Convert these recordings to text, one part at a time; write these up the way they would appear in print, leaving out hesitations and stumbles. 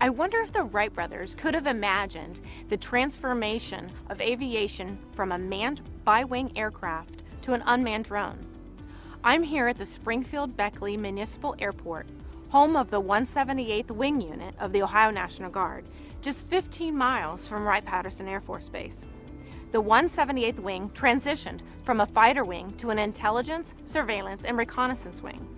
I wonder if the Wright brothers could have imagined the transformation of aviation from a manned bi-wing aircraft to an unmanned drone. I'm here at the Springfield-Beckley Municipal Airport, home of the 178th Wing Unit of the Ohio National Guard, just 15 miles from Wright-Patterson Air Force Base. The 178th Wing transitioned from a fighter wing to an intelligence, surveillance, and reconnaissance wing.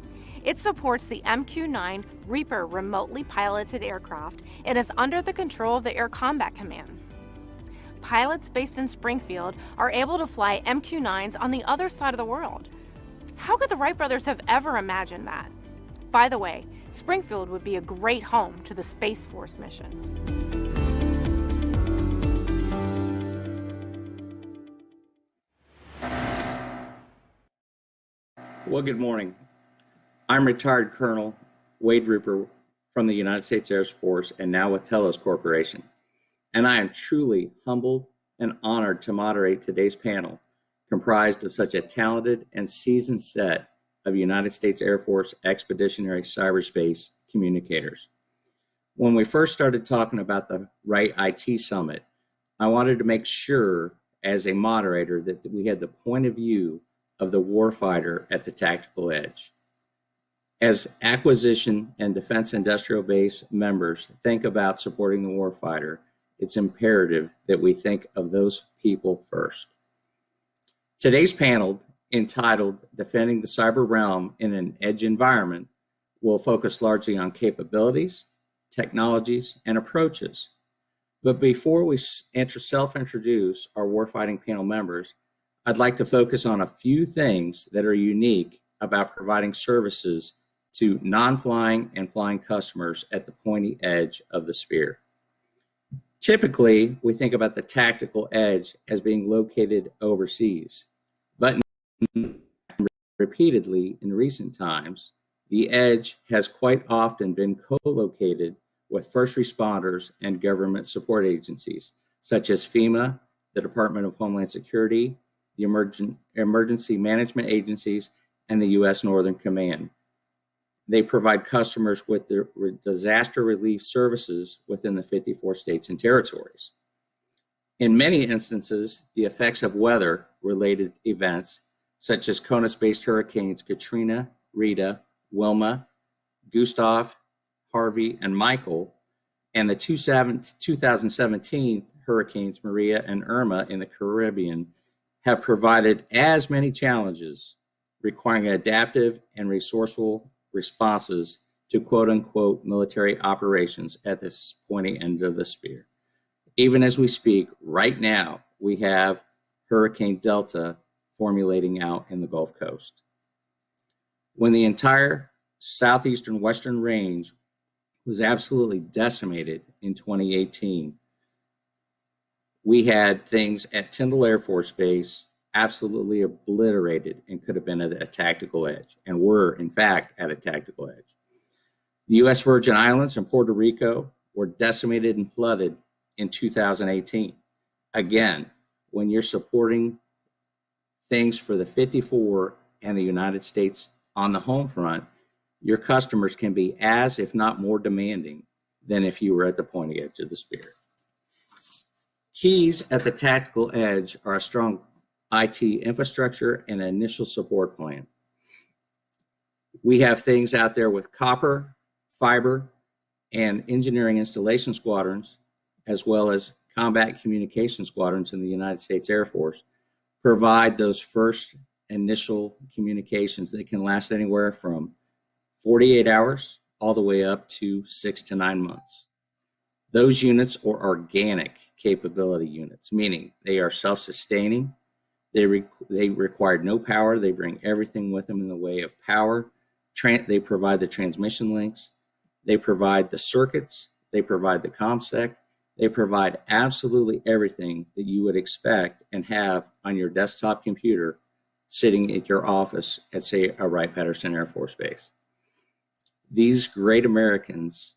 It supports the MQ-9 Reaper remotely piloted aircraft and is under the control of the Air Combat Command. Pilots based in Springfield are able to fly MQ-9s on the other side of the world. How could the Wright brothers have ever imagined that? By the way, Springfield would be a great home to the Space Force mission. Well, good morning. I'm retired Colonel Wade Rupert from the United States Air Force and now with Telos Corporation. And I am truly humbled and honored to moderate today's panel, comprised of such a talented and seasoned set of United States Air Force expeditionary cyberspace communicators. When we first started talking about the Wright IT Summit, I wanted to make sure as a moderator that we had the point of view of the warfighter at the tactical edge. As acquisition and defense industrial base members think about supporting the warfighter, it's imperative that we think of those people first. Today's panel, entitled Defending the Cyber Realm in an Edge Environment, will focus largely on capabilities, technologies, and approaches. But before we self-introduce our warfighting panel members, I'd like to focus on a few things that are unique about providing services to non-flying and flying customers at the pointy edge of the spear. Typically, we think about the tactical edge as being located overseas, but repeatedly in recent times, the edge has quite often been co-located with first responders and government support agencies, such as FEMA, the Department of Homeland Security, the emergency management agencies, and the U.S. Northern Command. They provide customers with their disaster relief services within the 54 states and territories. In many instances, the effects of weather-related events, such as CONUS-based hurricanes Katrina, Rita, Wilma, Gustav, Harvey, and Michael, and the 2017 hurricanes Maria and Irma in the Caribbean, have provided as many challenges requiring adaptive and resourceful responses to quote-unquote military operations at this pointy end of the spear. Even as we speak, right now, we have Hurricane Delta formulating out in the Gulf Coast. When the entire southeastern western range was absolutely decimated in 2018, we had things at Tyndall Air Force Base absolutely obliterated and could have been at a tactical edge, and were, in fact, at a tactical edge. The U.S. Virgin Islands and Puerto Rico were decimated and flooded in 2018. Again, when you're supporting things for the 54 and the United States on the home front, your customers can be as, if not more demanding than if you were at the pointy edge of the spear. Keys at the tactical edge are a strong IT infrastructure and an initial support plan. We have things out there with copper, fiber, and engineering installation squadrons, as well as combat communication squadrons in the United States Air Force, provide those first initial communications that can last anywhere from 48 hours all the way up to 6 to 9 months. Those units are organic capability units, meaning they are self-sustaining. They require no power. They bring everything with them in the way of power. They provide the transmission links. They provide the circuits. They provide the ComSec. They provide absolutely everything that you would expect and have on your desktop computer sitting at your office at, say, a Wright-Patterson Air Force Base. These great Americans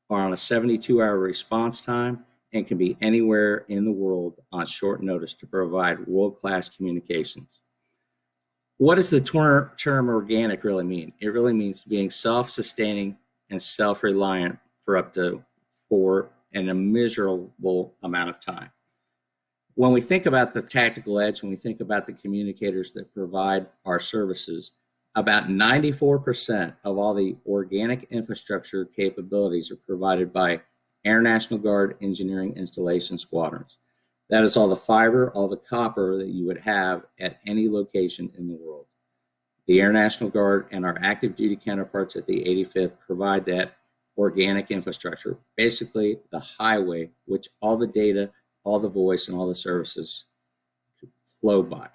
are on a 72-hour response time and can be anywhere in the world on short notice to provide world-class communications. What does the term organic really mean? It really means being self-sustaining and self-reliant for up to for an immeasurable amount of time. When we think about the tactical edge, when we think about the communicators that provide our services, about 94% of all the organic infrastructure capabilities are provided by Air National Guard Engineering Installation Squadrons. That is all the fiber, all the copper that you would have at any location in the world. The Air National Guard and our active duty counterparts at the 85th provide that organic infrastructure, basically the highway which all the data, all the voice, and all the services flow by.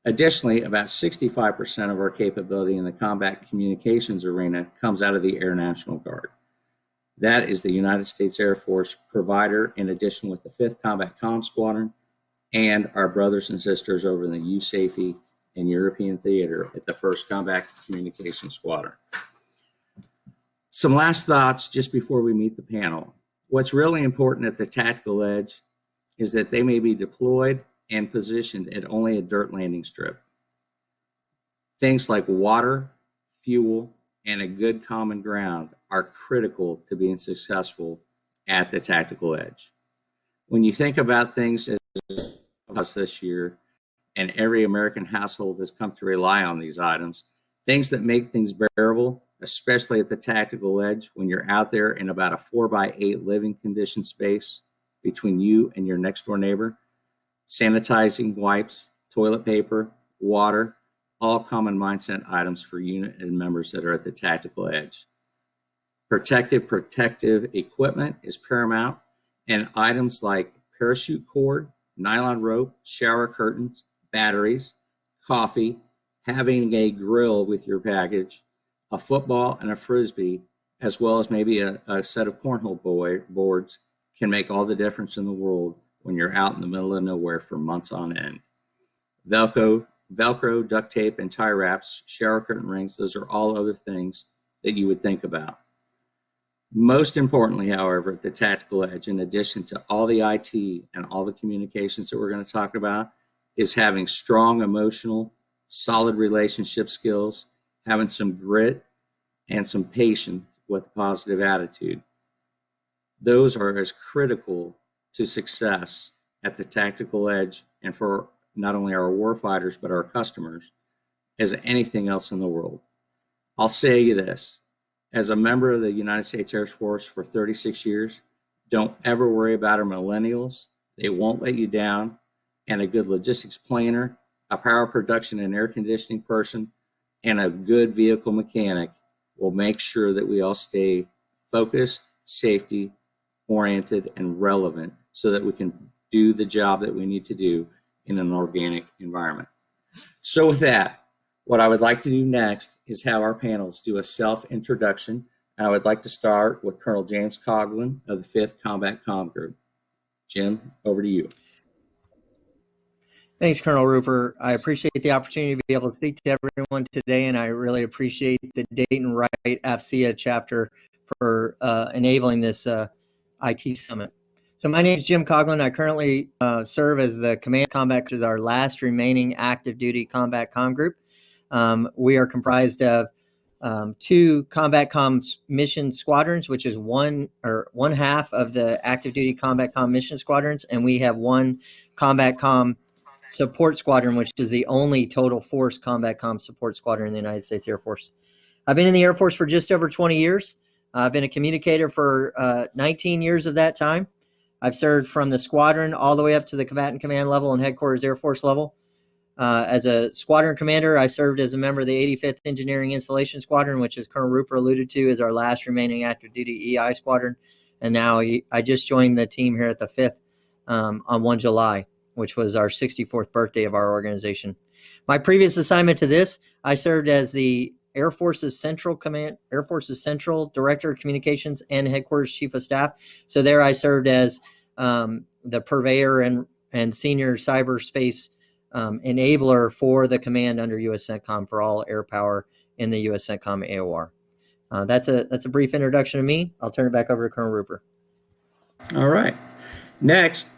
Additionally, about 65% of our capability in the combat communications arena comes out of the Air National Guard. That is the United States Air Force provider, in addition with the 5th Combat Comm Squadron and our brothers and sisters over in the USAFE and European Theater at the 1st Combat Communications Squadron. Some last thoughts just before we meet the panel. What's really important at the tactical edge is that they may be deployed and positioned at only a dirt landing strip. Things like water, fuel, and a good common ground are critical to being successful at the tactical edge. When you think about things as us this year, and every American household has come to rely on these items, things that make things bearable, especially at the tactical edge when you're out there in about a 4x8 living condition space between you and your next door neighbor, sanitizing wipes, toilet paper, water, all common mindset items for unit and members that are at the tactical edge. Protective equipment is paramount, and items like parachute cord, nylon rope, shower curtains, batteries, coffee, having a grill with your package, a football and a frisbee, as well as maybe a set of cornhole boards can make all the difference in the world when you're out in the middle of nowhere for months on end. Velcro, duct tape, and tie wraps, shower curtain rings, those are all other things that you would think about. Most importantly, however, at the tactical edge, in addition to all the IT and all the communications that we're going to talk about, is having strong emotional, solid relationship skills, having some grit, and some patience with a positive attitude. Those are as critical to success at the tactical edge and for not only our warfighters, but our customers, as anything else in the world. I'll say you this, as a member of the United States Air Force for 36 years, don't ever worry about our millennials. They won't let you down. And a good logistics planner, a power production and air conditioning person, and a good vehicle mechanic will make sure that we all stay focused, safety oriented, and relevant so that we can do the job that we need to do in an organic environment. So with that, what I would like to do next is have our panels do a self-introduction. I would like to start with Colonel James Coughlin of the 5th Combat Comm Group. Jim, over to you. Thanks, Colonel Rupert. I appreciate the opportunity to be able to speak to everyone today, and I really appreciate the Dayton-Wright AFCEA chapter for enabling this IT summit. So my name is Jim Coughlin. I currently serve as the Command Combat, which is our last remaining active duty combat comm group. We are comprised of 2 combat comm mission squadrons, which is one half of the active duty combat comm mission squadrons, and we have 1 combat comm support squadron, which is the only total force combat comm support squadron in the United States Air Force. I've been in the Air Force for just over 20 years. I've been a communicator for 19 years of that time. I've served from the squadron all the way up to the combatant command level and headquarters Air Force level. As a squadron commander, I served as a member of the 85th Engineering Installation Squadron, which, as Colonel Rupert alluded to, is our last remaining active duty EI squadron. And now I just joined the team here at the 5th on 1 July, which was our 64th birthday of our organization. My previous assignment to this, I served as the Air Force's Central Director of Communications and Headquarters Chief of Staff. So there I served as the purveyor and senior cyberspace enabler for the command under US CENTCOM for all air power in the US CENTCOM AOR. That's a brief introduction of me. I'll turn it back over to Colonel Rupert. All right. Next,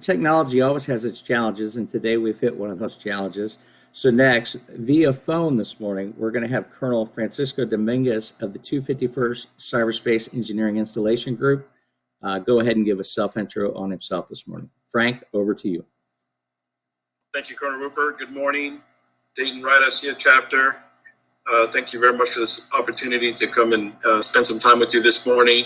technology always has its challenges, and today we've hit one of those challenges. So next, via phone this morning, we're going to have Colonel Francisco Dominguez of the 251st Cyberspace Engineering Installation Group. Go ahead and give a self-intro on himself this morning. Frank, over to you. Thank you, Colonel Rupert. Good morning. Dayton-Wright AFCEA chapter. Thank you very much for this opportunity to come and spend some time with you this morning.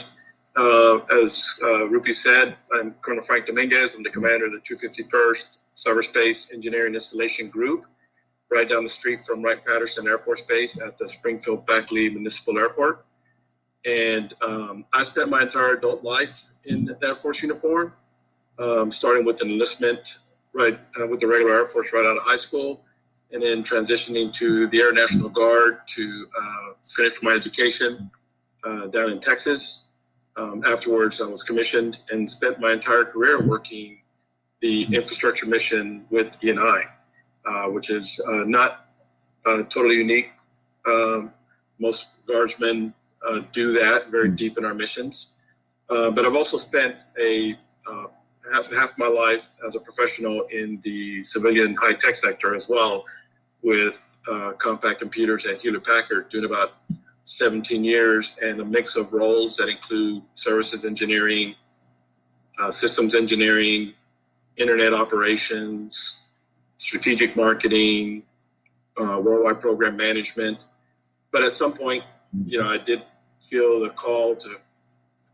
As Rupi said, I'm Colonel Frank Dominguez. I'm the commander of the 251st Cyberspace Engineering Installation Group, right down the street from Wright-Patterson Air Force Base at the Springfield-Beckley Municipal Airport. And I spent my entire adult life in the Air Force uniform, starting with an enlistment with the regular Air Force right out of high school, and then transitioning to the Air National Guard to finish my education down in Texas. Afterwards, I was commissioned and spent my entire career working the infrastructure mission with E&I, which is not totally unique. Most guardsmen do that very deep in our missions. But I've also spent half my life as a professional in the civilian high-tech sector as well, with compact computers at Hewlett-Packard, doing about 17 years, and a mix of roles that include services engineering, systems engineering, internet operations, strategic marketing, worldwide program management. But at some point, I did feel the call to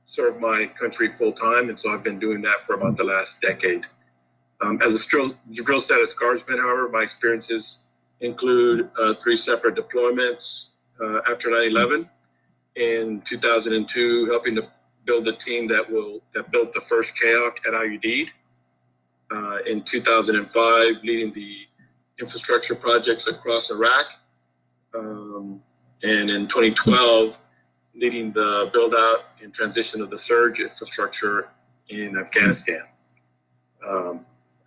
serve my country full time, and so I've been doing that for about the last decade. As a drill status guardsman, however, my experiences include 3 separate deployments after 9/11. In 2002, helping to build the team that built the first KAOC at IUD. In 2005, leading the infrastructure projects across Iraq. And in 2012, leading the build-out and transition of the surge infrastructure in Afghanistan. Like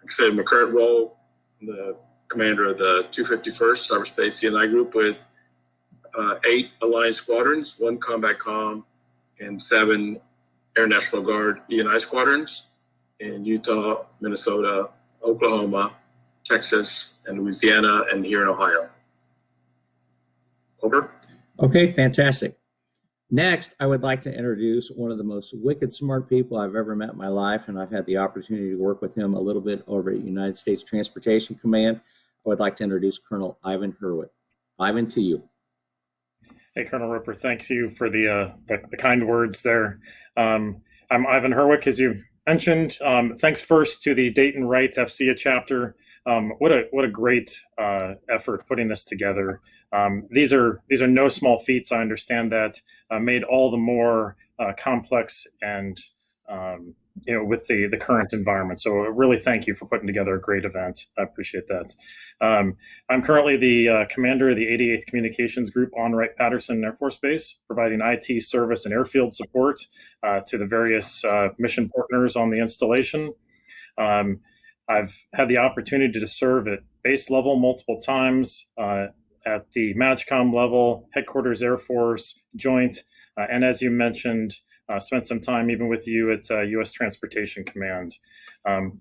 I said, in my current role, I'm the commander of the 251st Cyberspace C&I Group with 8 Alliance squadrons, 1 Combat Comm, and 7 Air National Guard E&I squadrons in Utah, Minnesota, Oklahoma, Texas, and Louisiana, and here in Ohio. Over. Okay, fantastic. Next, I would like to introduce one of the most wicked smart people I've ever met in my life, and I've had the opportunity to work with him a little bit over at United States Transportation Command. I would like to introduce Colonel Ivan Hurwitz. Ivan, to you. Hey, Colonel Roper, thanks you for the kind words there. I'm Ivan Hurwitz, as you mentioned. Thanks first to the Dayton-Wright AFCEA chapter. What a great effort putting this together. These are no small feats. I understand that, made all the more complex and with the current environment. So really thank you for putting together a great event. I appreciate that. I'm currently the commander of the 88th Communications Group on Wright-Patterson Air Force Base, providing IT service and airfield support to the various mission partners on the installation. I've had the opportunity to serve at base level multiple times, at the MAGCOM level, headquarters Air Force, joint, and as you mentioned, spent some time even with you at U.S. Transportation Command.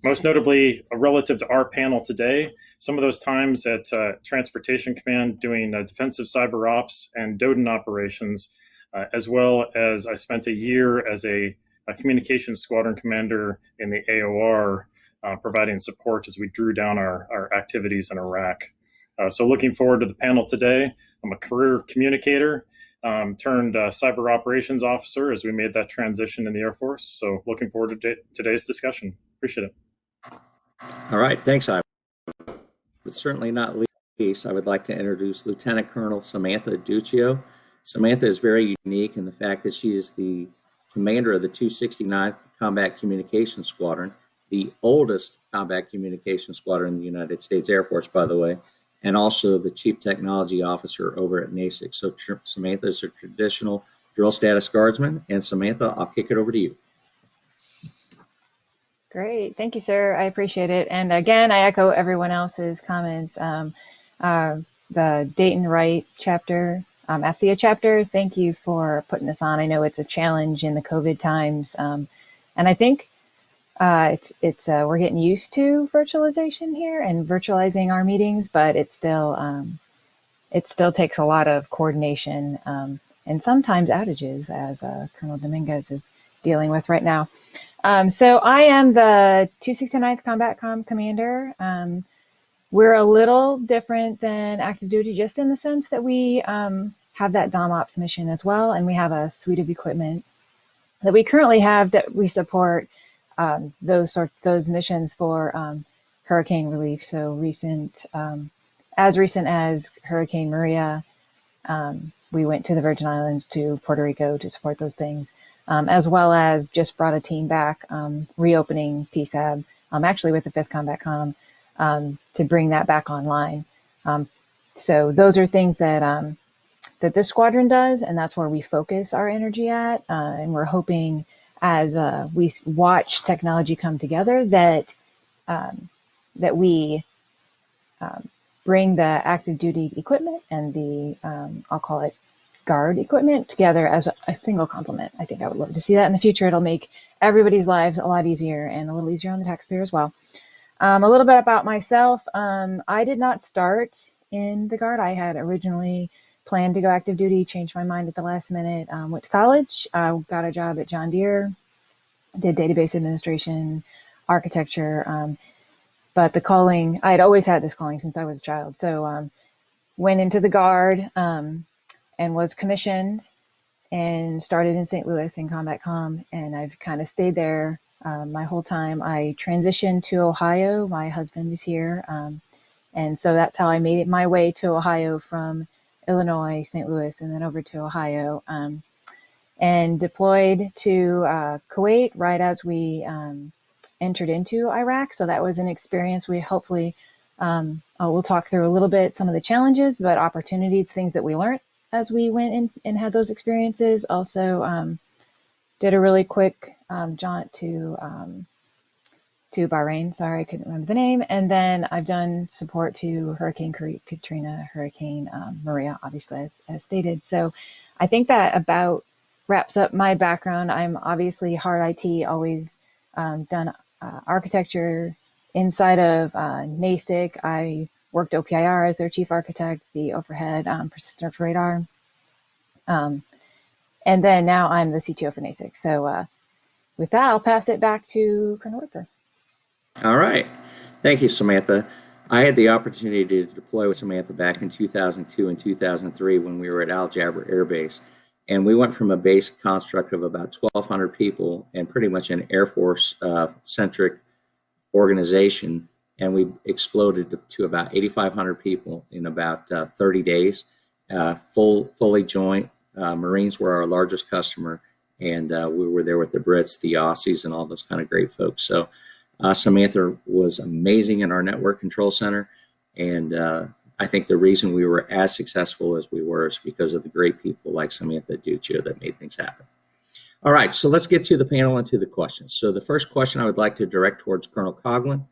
Most notably, relative to our panel today, some of those times at Transportation Command doing defensive cyber ops and DODN operations, as well as I spent a year as a communications squadron commander in the AOR, providing support as we drew down our activities in Iraq. So looking forward to the panel today. I'm a career communicator, turned cyber operations officer as we made that transition in the Air Force. So looking forward to today's discussion. Appreciate it. All right, thanks, Ivan. But certainly not least, I would like to introduce Lieutenant Colonel Samantha Duccio. Samantha is very unique in the fact that she is the commander of the 269th Combat Communications Squadron, the oldest combat communications squadron in the United States Air Force, by the way, and also the Chief Technology Officer over at NASIC. So Samantha is a traditional drill status guardsman. And Samantha, I'll kick it over to you. Great. Thank you, sir. I appreciate it. And again, I echo everyone else's comments. The Dayton-Wright chapter, AFCEA chapter, thank you for putting this on. I know it's a challenge in the COVID times. And I think It's we're getting used to virtualization here and virtualizing our meetings, but it still takes a lot of coordination and sometimes outages, as Colonel Dominguez is dealing with right now. So I am the 269th Combat Comm Commander. We're a little different than active duty, just in the sense that we have that Dom Ops mission as well, and we have a suite of equipment that we currently have that we support those missions for hurricane relief. So as recent as Hurricane Maria, we went to the Virgin Islands, to Puerto Rico to support those things, as well as just brought a team back, reopening PSAB, actually with the 5th Combat Comm, to bring that back online. So those are things that that this squadron does, and that's where we focus our energy at. And we're hoping, as we watch technology come together, that that we bring the active duty equipment and the I'll call it guard equipment together as a single complement. I think I would love to see that in the future. It'll make everybody's lives a lot easier, and a little easier on the taxpayer as well. A little bit about myself. I did not start in the Guard. I had originally planned to go active duty, changed my mind at the last minute, went to college, got a job at John Deere, did database administration, architecture. But the calling, I had always had this calling since I was a child. So went into the Guard and was commissioned and started in St. Louis in Combat Comm. And I've kind of stayed there my whole time. I transitioned to Ohio. My husband is here. And so that's how I made it my way to Ohio from Illinois, St. Louis, and then over to Ohio, and deployed to Kuwait right as we entered into Iraq. So that was an experience. We hopefully, we'll talk through a little bit some of the challenges, but opportunities, things that we learned as we went in and had those experiences. Also did a really quick jaunt to Bahrain. Sorry, I couldn't remember the name. And then I've done support to Hurricane Katrina, Hurricane Maria, obviously, as stated. So I think that about wraps up my background. I'm obviously hard IT, always done architecture inside of NASIC. I worked OPIR as their chief architect, the overhead persistent radar. And then now I'm the CTO for NASIC. So with that, I'll pass it back to Colonel Ripper. All right. Thank you, Samantha. I had the opportunity to deploy with Samantha back in 2002 and 2003 when we were at Al Jaber Air Base. And we went from a base construct of about 1,200 people and pretty much an Air Force-centric organization. And we exploded to about 8,500 people in about 30 days, fully joint. Marines were our largest customer. And we were there with the Brits, the Aussies, and all those kind of great folks. So Samantha was amazing in our network control center, and I think the reason we were as successful as we were is because of the great people like Samantha Duccio that made things happen. All right, so let's get to the panel and to the questions. So the first question I would like to direct towards Colonel Coughlin.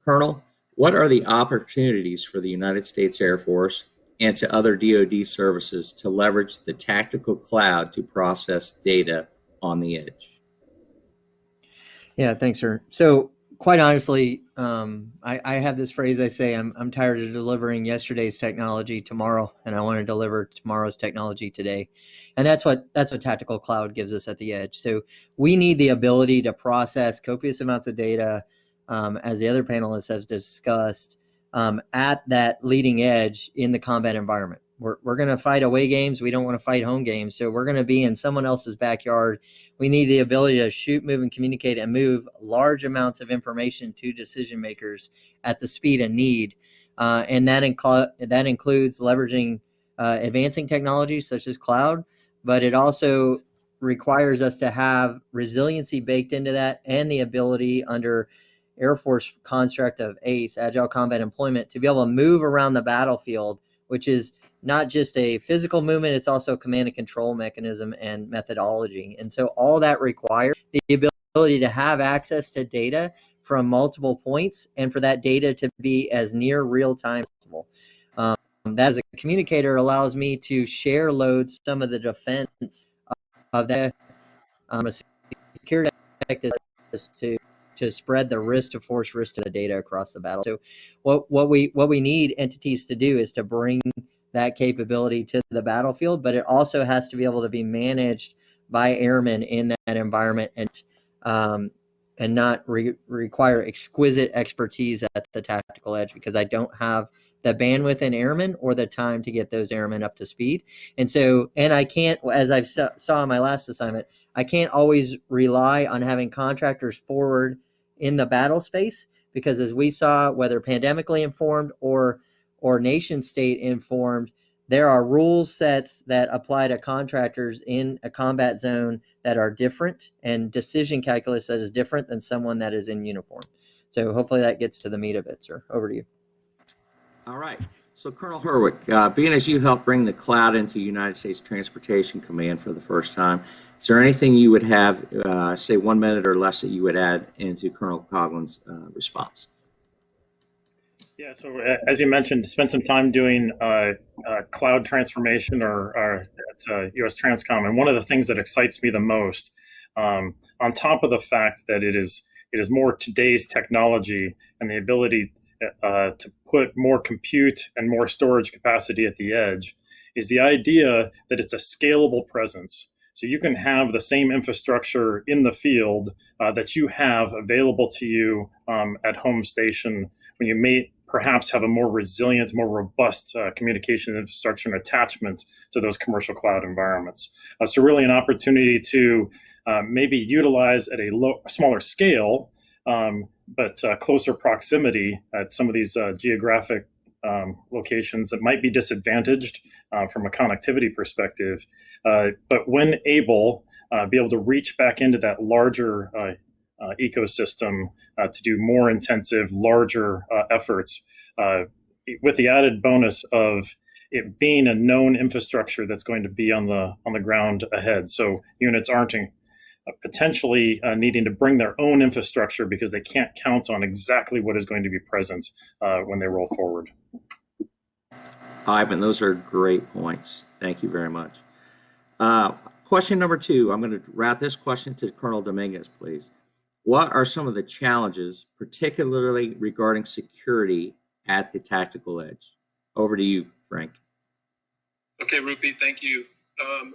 Colonel, what are the opportunities for the United States Air Force and to other DoD services to leverage the tactical cloud to process data on the edge? Yeah, thanks, sir. So quite honestly, I have this phrase I say, I'm tired of delivering yesterday's technology tomorrow, and I want to deliver tomorrow's technology today. And that's what tactical cloud gives us at the edge. So we need the ability to process copious amounts of data, as the other panelists have discussed, at that leading edge in the combat environment. We're going to fight away games. We don't want to fight home games. So we're going to be in someone else's backyard. We need the ability to shoot, move, and communicate and move large amounts of information to decision makers at the speed and need. And that includes leveraging advancing technologies such as cloud, but it also requires us to have resiliency baked into that and the ability under Air Force construct of ACE, Agile Combat Employment, to be able to move around the battlefield, which is not just a physical movement, it's also a command and control mechanism and methodology. And so all that requires the ability to have access to data from multiple points and for that data to be as near real time as possible. That as a communicator allows me to share loads, some of the defense of that. A security is to to spread the risk to force risk to the data across the battle. So what we need entities to do is to bring that capability to the battlefield, but it also has to be able to be managed by airmen in that environment, and not require exquisite expertise at the tactical edge, because I don't have the bandwidth in airmen or the time to get those airmen up to speed. And I can't, as I saw in my last assignment, I can't always rely on having contractors forward in the battle space, because as we saw, whether pandemically informed or nation state informed, there are rule sets that apply to contractors in a combat zone that are different, and decision calculus that is different than someone that is in uniform. So hopefully that gets to the meat of it, sir. Over to you. All right. So Colonel Herwick, being as you helped bring the cloud into United States Transportation Command for the first time, is there anything you would have, say 1 minute or less, that you would add into Colonel Coughlin's response? Yeah, so as you mentioned, spent some time doing cloud transformation or at U.S. Transcom, and one of the things that excites me the most, on top of the fact that it is more today's technology and the ability to put more compute and more storage capacity at the edge, is the idea that it's a scalable presence. So you can have the same infrastructure in the field that you have available to you at home station, when you may perhaps have a more resilient, more robust communication infrastructure and attachment to those commercial cloud environments. So really an opportunity to maybe utilize at a smaller scale, but closer proximity at some of these geographic locations that might be disadvantaged from a connectivity perspective, but when able, be able to reach back into that larger ecosystem to do more intensive, larger efforts, with the added bonus of it being a known infrastructure that's going to be on the ground ahead. So units aren't potentially needing to bring their own infrastructure because they can't count on exactly what is going to be present when they roll forward. Ivan, those are great points. Thank you very much. Question number 2, I'm going to route this question to Colonel Dominguez, please. What are some of the challenges, particularly regarding security at the tactical edge? Over to you, Frank. Okay, Rupi, thank you.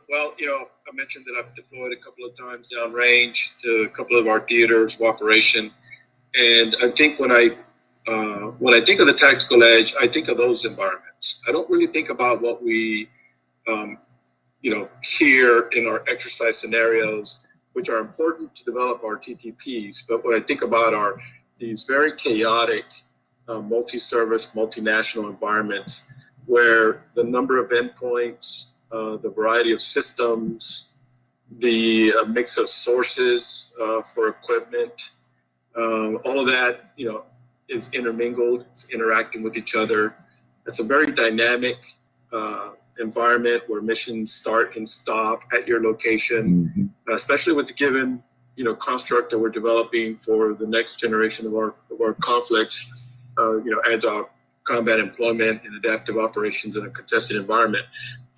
Well, I mentioned that I've deployed a couple of times downrange to a couple of our theaters of operation, and I think when I think of the tactical edge, I think of those environments. I don't really think about what we, hear in our exercise scenarios, which are important to develop our TTPs. But what I think about are these very chaotic, multi-service, multinational environments where the number of endpoints, the variety of systems, the mix of sources for equipment, all of that, is intermingled, it's interacting with each other. It's a very dynamic environment where missions start and stop at your location, especially with the given, construct that we're developing for the next generation of our conflicts, agile combat employment and adaptive operations in a contested environment.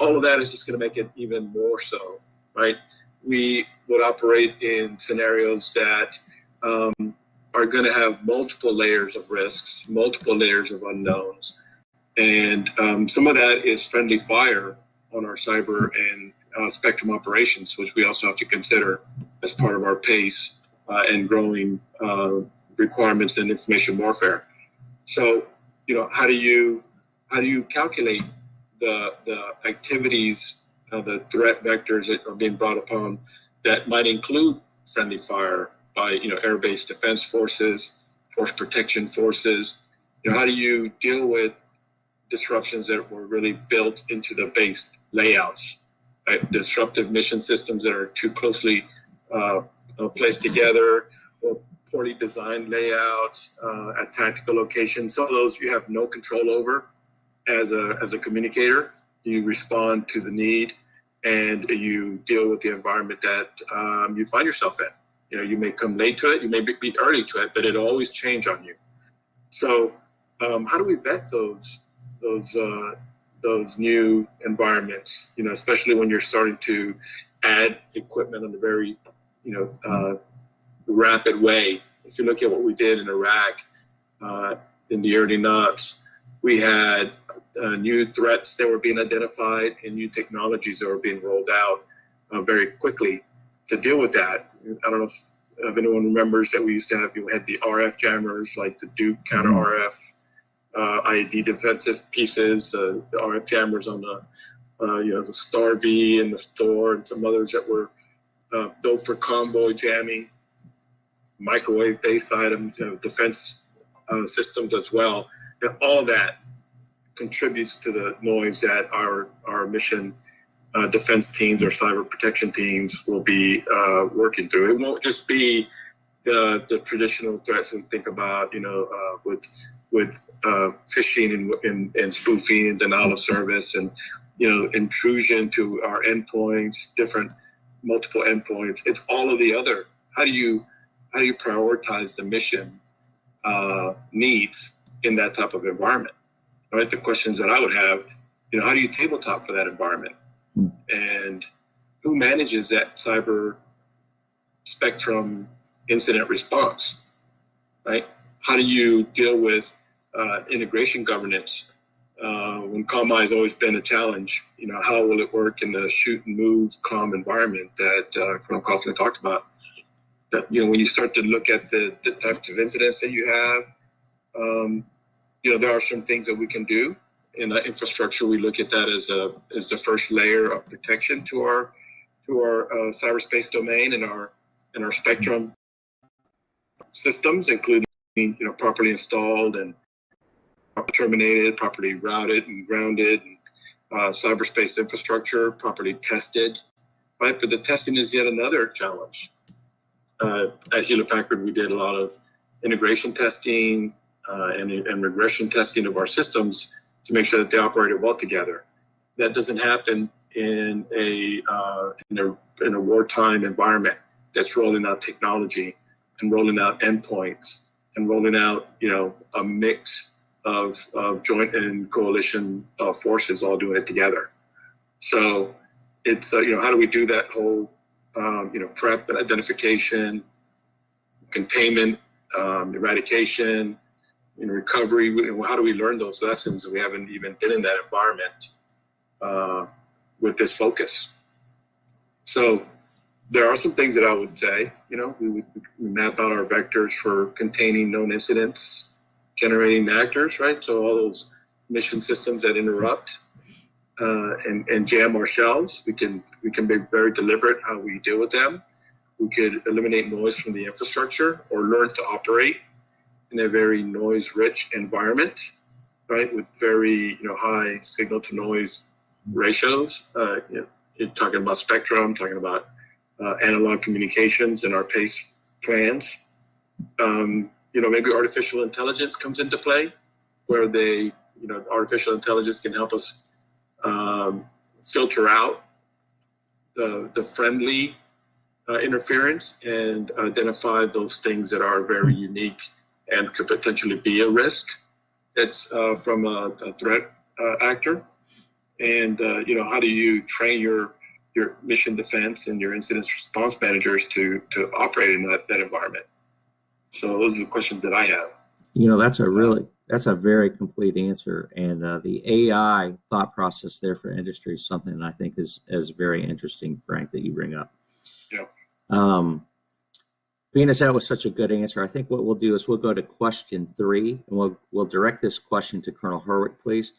All of that is just going to make it even more so, right? We would operate in scenarios that are going to have multiple layers of risks, multiple layers of unknowns. And some of that is friendly fire on our cyber and spectrum operations, which we also have to consider as part of our pace and growing requirements in information warfare. So, how do you calculate the activities, the threat vectors that are being brought upon that might include friendly fire by, air-based defense forces, force protection forces? How do you deal with disruptions that were really built into the base layouts, right? Disruptive mission systems that are too closely placed together, or poorly designed layouts at tactical locations. Some of those you have no control over as a communicator. You respond to the need and you deal with the environment that you find yourself in. You may come late to it, you may be early to it, but it'll always change on you. So how do we vet those new environments, especially when you're starting to add equipment in a very, rapid way if you look at what we did in Iraq in the early noughts, we had new threats that were being identified and new technologies that were being rolled out very quickly to deal with that. I don't know if anyone remembers that we used to have, we had the RF jammers, like the Duke counter RF, IED defensive pieces, the RF jammers on the the Star V and the Thor and some others that were built for convoy jamming, microwave-based items, defense systems as well. And all that contributes to the noise that our mission defense teams or cyber protection teams will be working through. It won't just be the traditional threats we think about, with phishing and spoofing and denial of service and intrusion to our endpoints, different multiple endpoints. It's all of the other. How do you prioritize the mission needs in that type of environment? Right. The questions that I would have, how do you tabletop for that environment? And who manages that cyber spectrum incident response? Right. How do you deal with integration governance? When COMI has always been a challenge, how will it work in the shoot and move calm environment that Colonel Coughlin talked about? That, when you start to look at the types of incidents that you have, there are some things that we can do in the infrastructure. We look at that as the first layer of protection to our cyberspace domain and our spectrum systems, including properly installed and terminated, properly routed and grounded, and cyberspace infrastructure properly tested, right? But the testing is yet another challenge. At Hewlett Packard, we did a lot of integration testing and regression testing of our systems to make sure that they operated well together. That doesn't happen in a wartime environment that's rolling out technology and rolling out endpoints and rolling out a mix of joint and coalition forces all doing it together. So it's how do we do that whole prep and identification, containment, eradication, recovery? How do we learn those lessons if we haven't even been in that environment with this focus? So there are some things that I would say, we map out our vectors for containing known incidents, generating actors, right? So all those mission systems that interrupt and jam our shells, we can be very deliberate how we deal with them. We could eliminate noise from the infrastructure or learn to operate in a very noise-rich environment, right? With very high signal-to-noise ratios. You're talking about spectrum, talking about analog communications and our PACE plans. Maybe artificial intelligence comes into play, where artificial intelligence can help us filter out the friendly interference and identify those things that are very unique and could potentially be a risk that's from a threat actor. And how do you train your mission defense and your incident response managers to operate in that environment? So those are the questions that I have. That's a very complete answer. And the AI thought process there for industry is something that I think is very interesting, Frank, that you bring up. Yeah. Being as that was such a good answer, I think what we'll do is we'll go to question 3, and we'll direct this question to Colonel Herwick, please.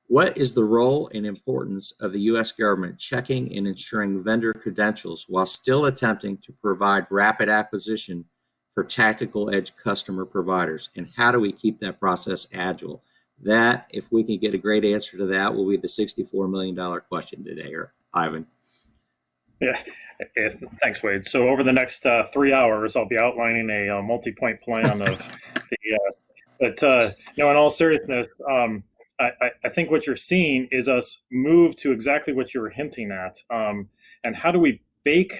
What is the role and importance of the U.S. government checking and ensuring vendor credentials while still attempting to provide rapid acquisition for tactical edge customer providers? And how do we keep that process agile? That, if we can get a great answer to that, will be the $64 million question today, or Ivan. Yeah, thanks, Wade. So over the next 3 hours, I'll be outlining a multi-point plan of but in all seriousness, I think what you're seeing is us move to exactly what you were hinting at. And how do we bake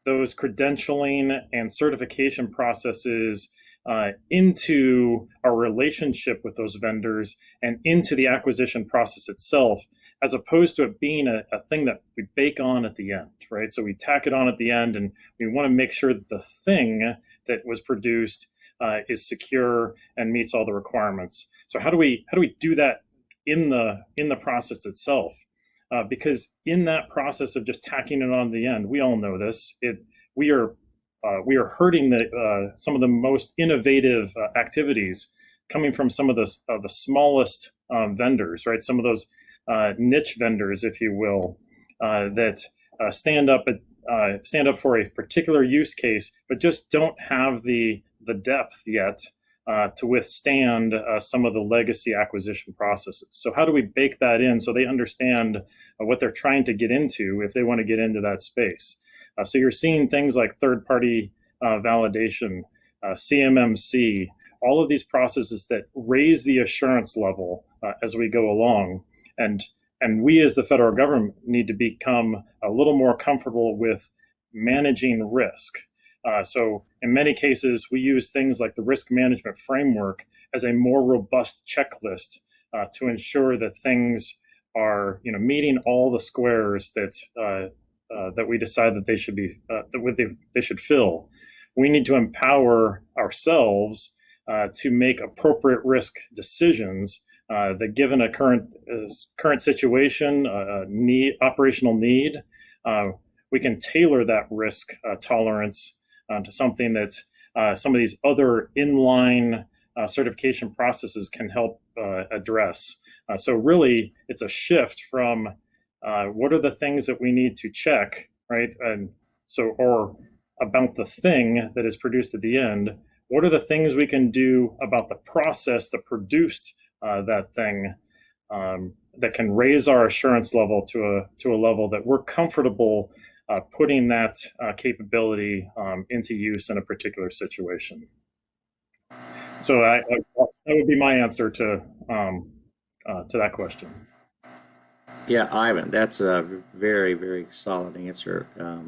those credentialing and certification processes into our relationship with those vendors and into the acquisition process itself, as opposed to it being a thing that we bake on at the end, right? So we tack it on at the end, and we want to make sure that the thing that was produced is secure and meets all the requirements. So how do we do that in the process itself? Because in that process of just tacking it on at the end, we all know this. We are hurting some of the most innovative activities coming from some of the smallest vendors, right? Some of those niche vendors, if you will, that stand up for a particular use case, but just don't have the depth yet to withstand some of the legacy acquisition processes. So how do we bake that in so they understand what they're trying to get into if they want to get into that space? So you're seeing things like third-party validation, CMMC, all of these processes that raise the assurance level as we go along. And we as the federal government need to become a little more comfortable with managing risk. So in many cases, we use things like the risk management framework as a more robust checklist to ensure that things are, meeting all the squares that we decide that they should be they should fill. We need to empower ourselves to make appropriate risk decisions that, given a current situation, operational need, we can tailor that risk tolerance to something that some of these other inline certification processes can help address. So really, it's a shift from what are the things that we need to check, right? And so, or about the thing that is produced at the end, what are the things we can do about the process that produced that thing that can raise our assurance level to a level that we're comfortable putting that capability into use in a particular situation. So that would be my answer to that question. Yeah, Ivan, that's a very, very solid answer. A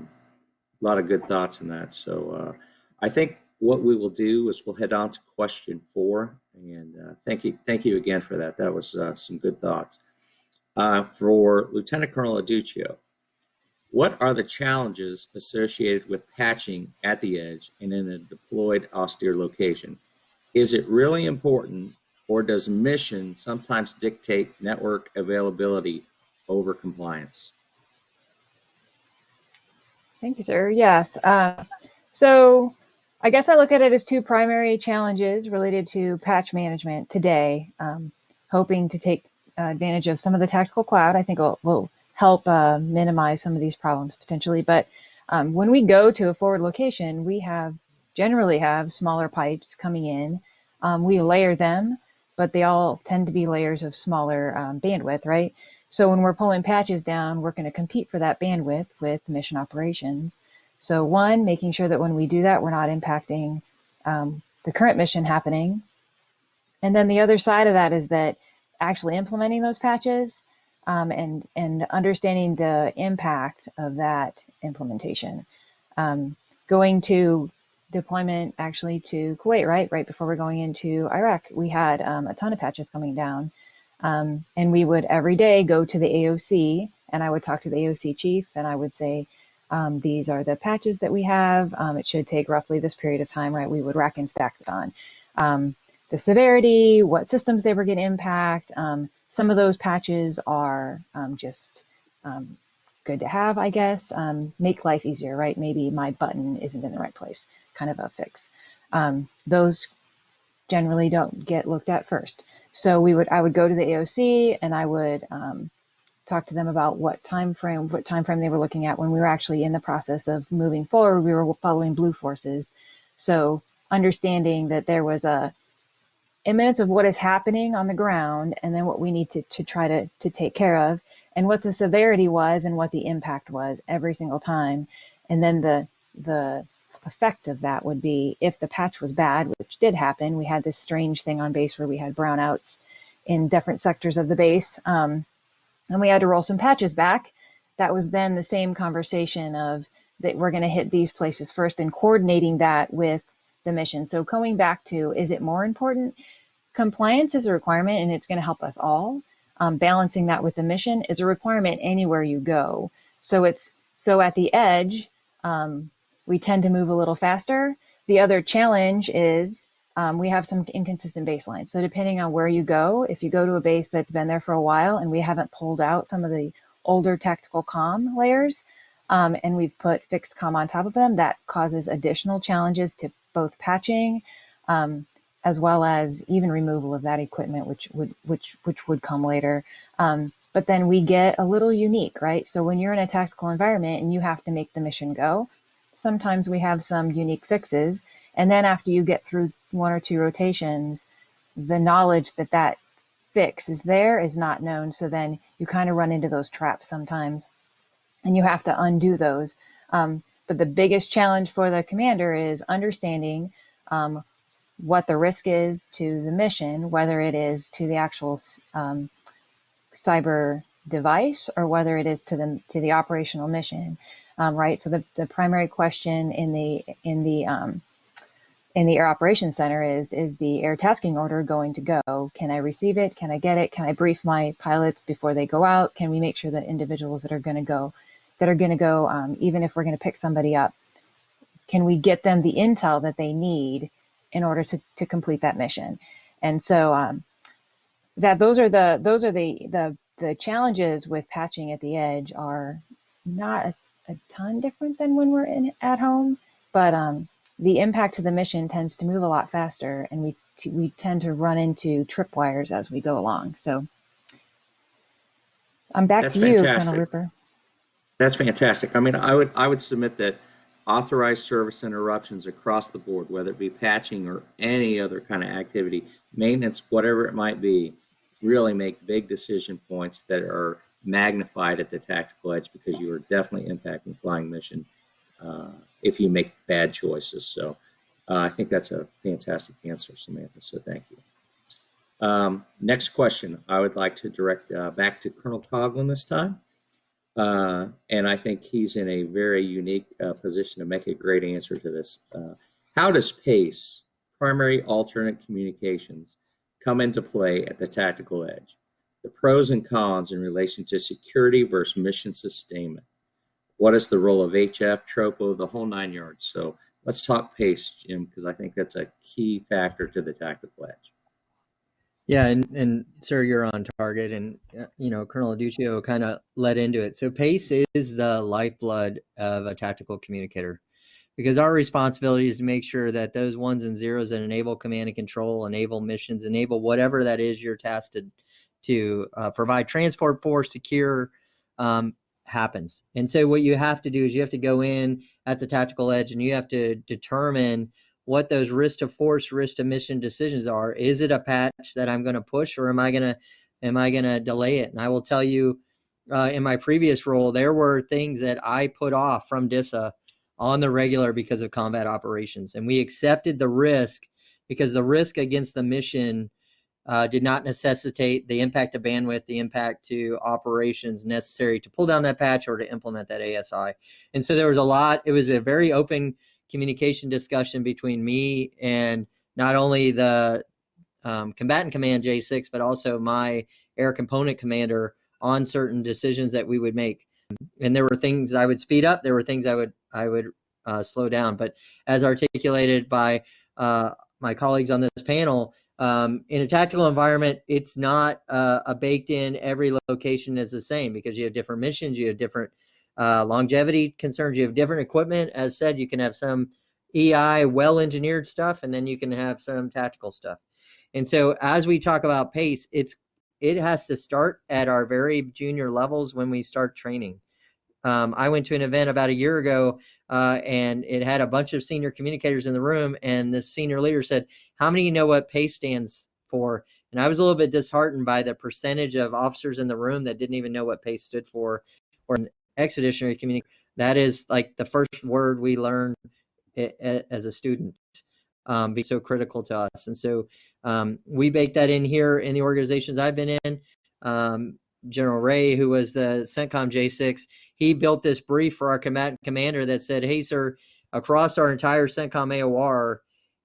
lot of good thoughts in that. So I think what we will do is we'll head on to question 4. And thank you again for that. That was some good thoughts. For Lieutenant Colonel Aduccio, what are the challenges associated with patching at the edge and in a deployed austere location? Is it really important, or does mission sometimes dictate network availability over compliance? Thank you, sir. Yes. So I guess I look at it as 2 primary challenges related to patch management today, hoping to take advantage of some of the tactical cloud. I think will help minimize some of these problems potentially. But when we go to a forward location, we generally have smaller pipes coming in. We layer them, but they all tend to be layers of smaller bandwidth, right? So when we're pulling patches down, we're going to compete for that bandwidth with mission operations. So one, making sure that when we do that, we're not impacting the current mission happening. And then the other side of that is that actually implementing those patches and understanding the impact of that implementation. Going to deployment actually to Kuwait, right before we're going into Iraq, we had a ton of patches coming down. And we would every day go to the AOC, and I would talk to the AOC chief, and I would say, these are the patches that we have. It should take roughly this period of time, right? We would rack and stack it on. The severity, what systems they were going to impact. Some of those patches are just good to have, I guess. Make life easier, right? Maybe my button isn't in the right place, kind of a fix. Those generally don't get looked at first. So I would go to the AOC and I would talk to them about what time frame they were looking at when we were actually in the process of moving forward. We were following blue forces. So understanding that there was a imminence of what is happening on the ground and then what we need to try to take care of, and what the severity was and what the impact was every single time. And then the effect of that would be if the patch was bad, which did happen. We had this strange thing on base where we had brownouts in different sectors of the base, and we had to roll some patches back. That was then the same conversation of that we're going to hit these places first, and coordinating that with the mission. So going back to, is it more important? Compliance is a requirement and it's going to help us all. Balancing that with the mission is a requirement anywhere you go. So at the edge, we tend to move a little faster. The other challenge is we have some inconsistent baselines. So depending on where you go, if you go to a base that's been there for a while and we haven't pulled out some of the older tactical comm layers, and we've put fixed comm on top of them, that causes additional challenges to both patching, as well as even removal of that equipment, which would come later. But then we get a little unique, right? So when you're in a tactical environment and you have to make the mission go, sometimes we have some unique fixes. And then after you get through 1 or 2 rotations, the knowledge that that fix is there is not known. So then you kind of run into those traps sometimes and you have to undo those. But the biggest challenge for the commander is understanding what the risk is to the mission, whether it is to the actual cyber device or whether it is to the operational mission, right? So the primary question in the Air Operations Center is the air tasking order going to go? Can I receive it? Can I get it? Can I brief my pilots before they go out? Can we make sure that individuals that are going to go, even if we're going to pick somebody up, can we get them the intel that they need in order to complete that mission? And so those are the challenges with patching at the edge are not a ton different than when we're at home, but the impact to the mission tends to move a lot faster, and we tend to run into tripwires as we go along. So I'm back That's to you, fantastic. Colonel Rupert. That's fantastic. I mean, I would submit that authorized service interruptions across the board, whether it be patching or any other kind of activity, maintenance, whatever it might be, really make big decision points that are magnified at the tactical edge, because you are definitely impacting flying mission if you make bad choices. So I think that's a fantastic answer, Samantha. So thank you. Next question, I would like to direct back to Colonel Toglin this time. And I think he's in a very unique position to make a great answer to this. How does PACE, primary alternate communications, come into play at the tactical edge? The pros and cons in relation to security versus mission sustainment. What is the role of HF, Tropo, the whole 9 yards? So let's talk PACE, Jim, because I think that's a key factor to the tactical edge. Yeah, and sir, you're on target, and Colonel Aduccio kind of led into it. So PACE is the lifeblood of a tactical communicator, because our responsibility is to make sure that those ones and zeros that enable command and control, enable missions, enable whatever that is you're tasked to provide transport for, secure, happens. And so what you have to do is you have to go in at the tactical edge and you have to determine what those risk to force, risk to mission decisions are. Is it a patch that I'm going to push, or am I going to delay it? And I will tell you, in my previous role, there were things that I put off from DISA on the regular because of combat operations, and we accepted the risk because the risk against the mission did not necessitate the impact of bandwidth, the impact to operations necessary to pull down that patch or to implement that ASI. And so there was it was a very open communication discussion between me and not only the combatant command J6, but also my air component commander on certain decisions that we would make. And there were things I would speed up. There were things I would slow down. But as articulated by my colleagues on this panel, in a tactical environment, it's not a baked in every location is the same, because you have different missions, you have different longevity concerns, you have different equipment. As said, you can have some EI well-engineered stuff, and then you can have some tactical stuff. And so as we talk about PACE, it has to start at our very junior levels when we start training. I went to an event about a year ago, and it had a bunch of senior communicators in the room, and this senior leader said, "How many of you know what PACE stands for?" And I was a little bit disheartened by the percentage of officers in the room that didn't even know what PACE stood for, or an expeditionary communication. That is like the first word we learned as a student, be so critical to us. And so we baked that in here in the organizations I've been in. General Ray, who was the CENTCOM J6, he built this brief for our combatant commander that said, "Hey, sir, across our entire CENTCOM AOR,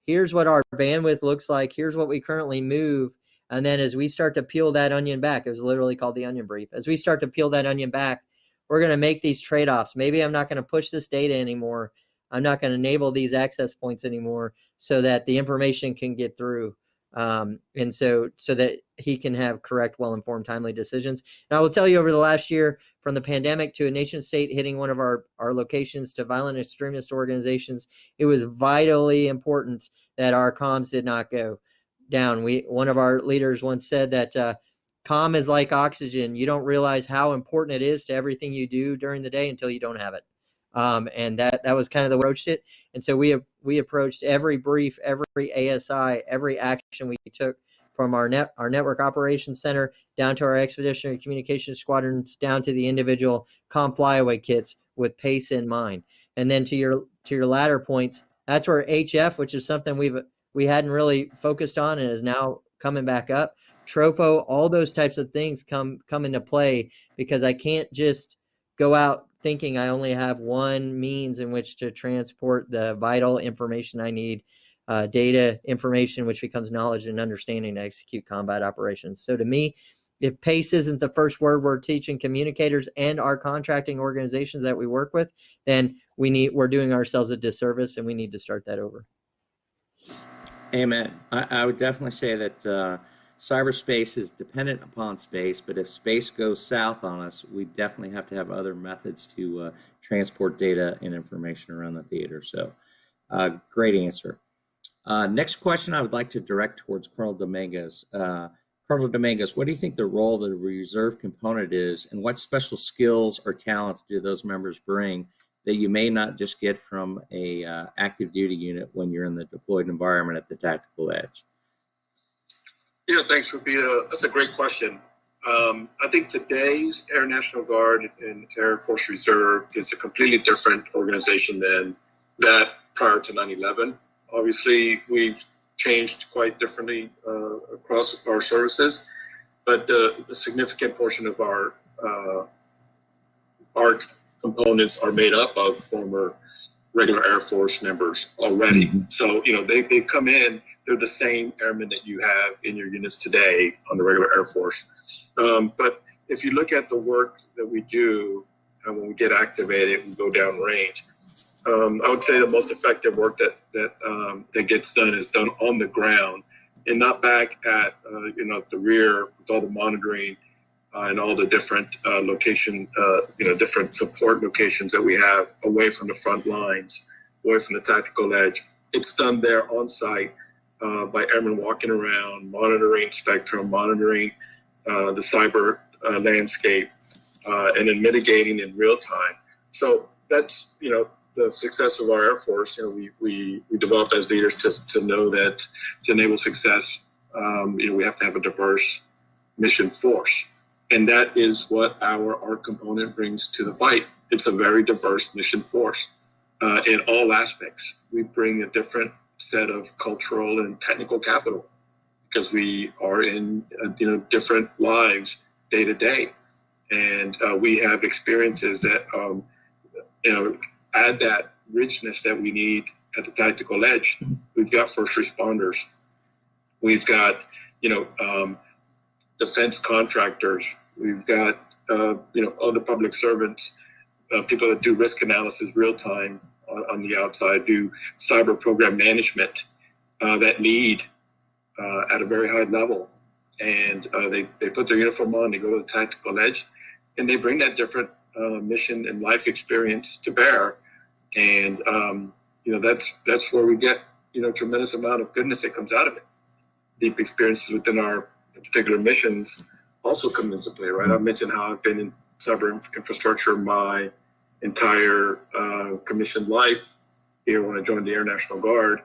here's what our bandwidth looks like. Here's what we currently move. And then as we start to peel that onion back, it was literally called the onion brief. As we start to peel that onion back, we're going to make these trade-offs. Maybe I'm not going to push this data anymore. I'm not going to enable these access points anymore so that the information can get through. And so that he can have correct, well-informed, timely decisions. And I will tell you, over the last year, from the pandemic to a nation state hitting one of our locations to violent extremist organizations, it was vitally important that our comms did not go down. One of our leaders once said that comm is like oxygen. You don't realize how important it is to everything you do during the day until you don't have it. And that was kind of the way we approached it. And so we approached every brief, every ASI, every action we took, from our network operations center down to our expeditionary communications squadrons, down to the individual comm flyaway kits, with PACE in mind. And then to your latter points, that's where HF, which is something we hadn't really focused on and is now coming back up. Tropo, all those types of things come into play, because I can't just go out thinking I only have one means in which to transport the vital information I need, data information, which becomes knowledge and understanding to execute combat operations. So to me, if PACE isn't the first word we're teaching communicators and our contracting organizations that we work with, then we're doing ourselves a disservice, and we need to start that over. Amen. I would definitely say that cyberspace is dependent upon space, but if space goes south on us, we definitely have to have other methods to transport data and information around the theater. So great answer. Next question I would like to direct towards Colonel Dominguez. Colonel Dominguez, what do you think the role of the reserve component is, and what special skills or talents do those members bring that you may not just get from a active duty unit when you're in the deployed environment at the tactical edge? Yeah, thanks, Rupita. That's a great question. I think today's Air National Guard and Air Force Reserve is a completely different organization than that prior to 9/11. Obviously, we've changed quite differently across our services, but a significant portion of our components are made up of former regular Air Force members already. Mm-hmm. So, they come in, they're the same airmen that you have in your units today on the regular Air Force. But if you look at the work that we do, when we get activated, we go down range. I would say the most effective work that gets done is done on the ground, and not back at the rear with all the monitoring and all the different different support locations that we have away from the front lines, away from the tactical edge. It's done there on site by airmen walking around, monitoring spectrum, monitoring the cyber landscape, and then mitigating in real time. So that's the success of our Air Force. We developed as leaders to know that to enable success, we have to have a diverse mission force. And that is what our component brings to the fight. It's a very diverse mission force in all aspects. We bring a different set of cultural and technical capital because we are in different lives day to day, and we have experiences that add that richness that we need at the tactical edge. We've got first responders. We've got defense contractors. We've got, other public servants, people that do risk analysis real time on the outside, do cyber program management that lead at a very high level. And they put their uniform on, they go to the tactical edge, and they bring that different mission and life experience to bear. And, that's where we get, tremendous amount of goodness that comes out of it. Deep experiences within our particular missions also come into play, right? I mentioned how I've been in cyber infrastructure my entire commissioned life here when I joined the Air National Guard.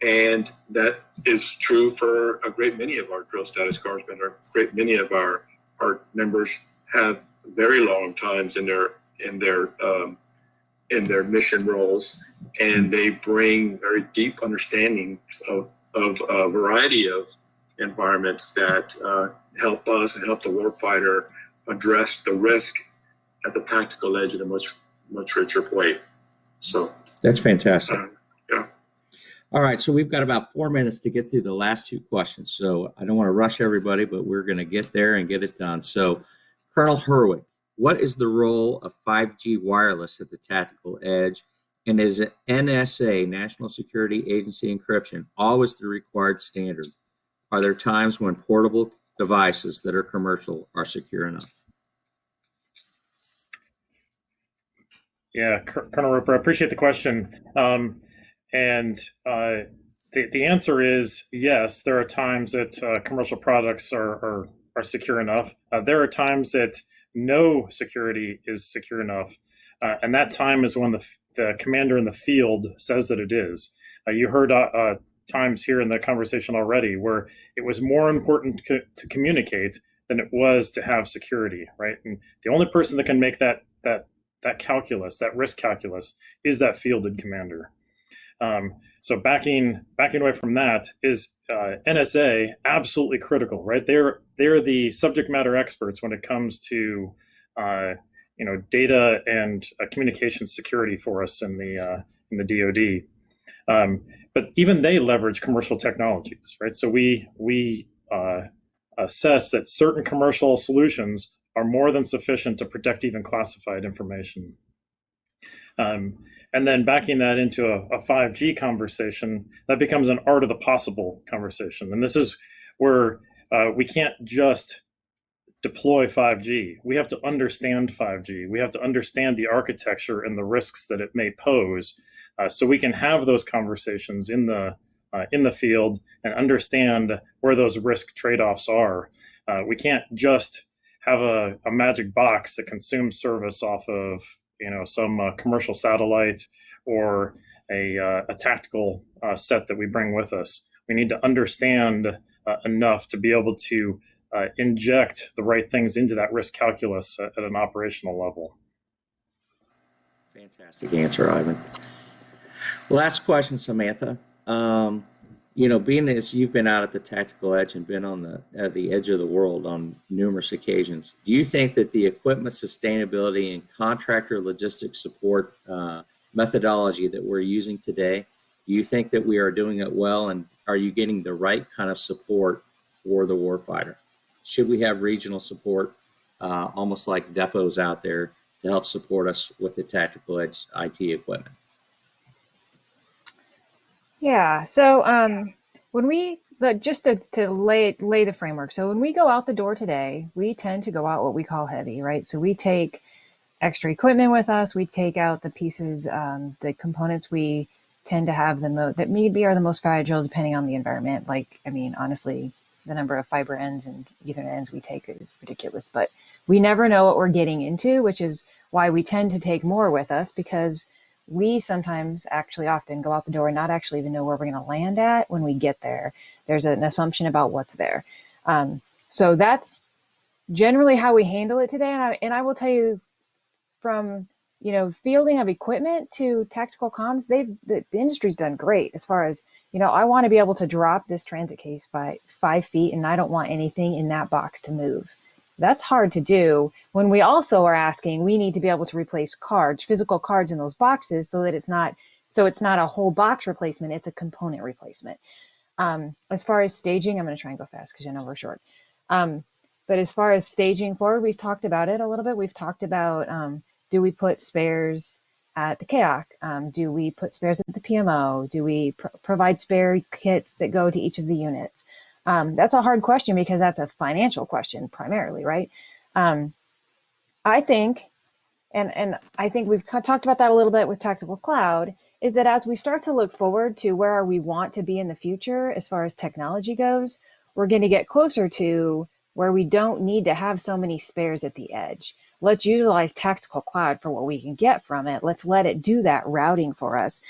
And that is true for a great many of our drill status guardsmen. A great many of our members have very long times in their mission roles, and they bring very deep understandings of a variety of environments that help us and help the warfighter address the risk at the tactical edge in a much richer way. So that's fantastic. Yeah. All right, so we've got about 4 minutes to get through the last two questions. So I don't want to rush everybody, but we're going to get there and get it done. So Colonel Herwick, what is the role of 5G wireless at the tactical edge? And is NSA, National Security Agency encryption, always the required standard? Are there times when portable devices that are commercial are secure enough? Yeah, Colonel Roper, I appreciate the question. And the answer is yes, there are times that commercial products are secure enough. There are times that no security is secure enough. And that time is when the commander in the field says that it is. You heard times here in the conversation already where it was more important to communicate than it was to have security, right? And the only person that can make that calculus, that risk calculus, is that fielded commander. So backing away from that is NSA absolutely critical, right? They're the subject matter experts when it comes to data and communication security for us in the DoD. But even they leverage commercial technologies, right? So we assess that certain commercial solutions are more than sufficient to protect even classified information. And then backing that into a 5G conversation, that becomes an art of the possible conversation. And this is where we can't just deploy 5G. We have to understand 5G. We have to understand the architecture and the risks that it may pose, so we can have those conversations in the field and understand where those risk trade-offs are. We can't just have a magic box that consumes service off of some commercial satellite or a tactical set that we bring with us. We need to understand enough to be able to inject the right things into that risk calculus at an operational level. Fantastic answer, Ivan. Last question, Samantha. Being as you've been out at the tactical edge and been on the edge of the world on numerous occasions, do you think that the equipment sustainability and contractor logistics support methodology that we're using today, do you think that we are doing it well, and are you getting the right kind of support for the warfighter? Should we have regional support, almost like depots out there, to help support us with the tactical edge IT equipment? Yeah. So when we just to lay the framework. So when we go out the door today, we tend to go out what we call heavy, right? So we take extra equipment with us. We take out the pieces, the components we tend to have that maybe are the most fragile, depending on the environment. Like, I mean, honestly, the number of fiber ends and Ethernet ends we take is ridiculous. But we never know what we're getting into, which is why we tend to take more with us, because we sometimes often go out the door and not actually even know where we're going to land at when we get there. There's an assumption about what's there. So that's generally how we handle it today. And I will tell you, from fielding of equipment to tactical comms, the industry's done great as far as, I want to be able to drop this transit case by 5 feet and I don't want anything in that box to move. That's hard to do when we also are asking, we need to be able to replace physical cards in those boxes, so that it's not a whole box replacement, it's a component replacement. As far as staging, I'm going to try and go fast because I know we're short. But as far as staging forward, we've talked about it a little bit. We've talked about, do we put spares at the KAC? Do we put spares at the PMO? Do we provide spare kits that go to each of the units? That's a hard question because that's a financial question primarily, right? I think, and I think we've talked about that a little bit with Tactical Cloud, is that as we start to look forward to where we want to be in the future as far as technology goes, we're going to get closer to where we don't need to have so many spares at the edge. Let's utilize Tactical Cloud for what we can get from it. Let's let it do that routing for us.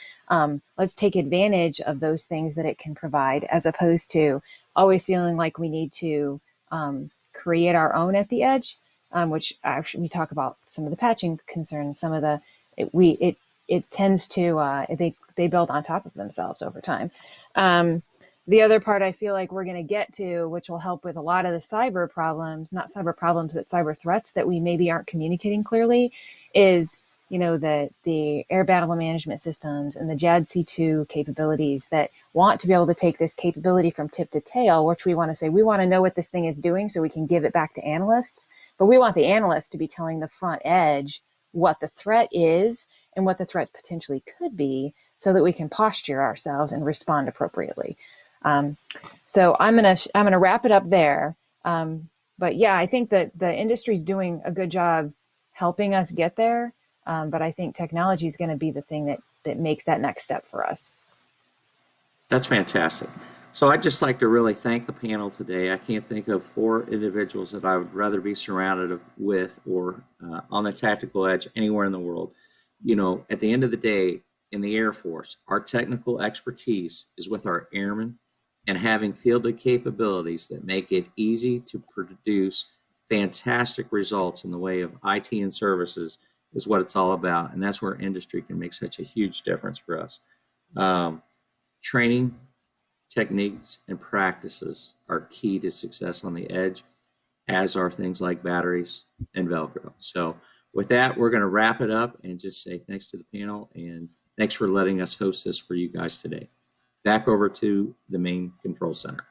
Let's take advantage of those things that it can provide, as opposed to always feeling like we need to create our own at the edge, which actually we talk about some of the patching concerns. Some of it tends to they build on top of themselves over time. The other part I feel like we're going to get to, which will help with a lot of the not cyber problems, but cyber threats that we maybe aren't communicating clearly, is you know, the air battle management systems and the JADC2 capabilities that want to be able to take this capability from tip to tail, which we want to say, we want to know what this thing is doing so we can give it back to analysts. But we want the analysts to be telling the front edge what the threat is and what the threat potentially could be so that we can posture ourselves and respond appropriately. So I'm gonna wrap it up there. But yeah, I think that the industry is doing a good job helping us get there. But I think technology is going to be the thing that makes that next step for us. That's fantastic. So I'd just like to really thank the panel today. I can't think of 4 individuals that I would rather be surrounded with or on the tactical edge anywhere in the world. You know, at the end of the day, in the Air Force, our technical expertise is with our airmen and having fielded capabilities that make it easy to produce fantastic results in the way of IT and services is what it's all about. And that's where industry can make such a huge difference for us. Training, techniques, and practices are key to success on the edge, as are things like batteries and Velcro. So with that, we're going to wrap it up and just say thanks to the panel and thanks for letting us host this for you guys today. Back over to the main control center.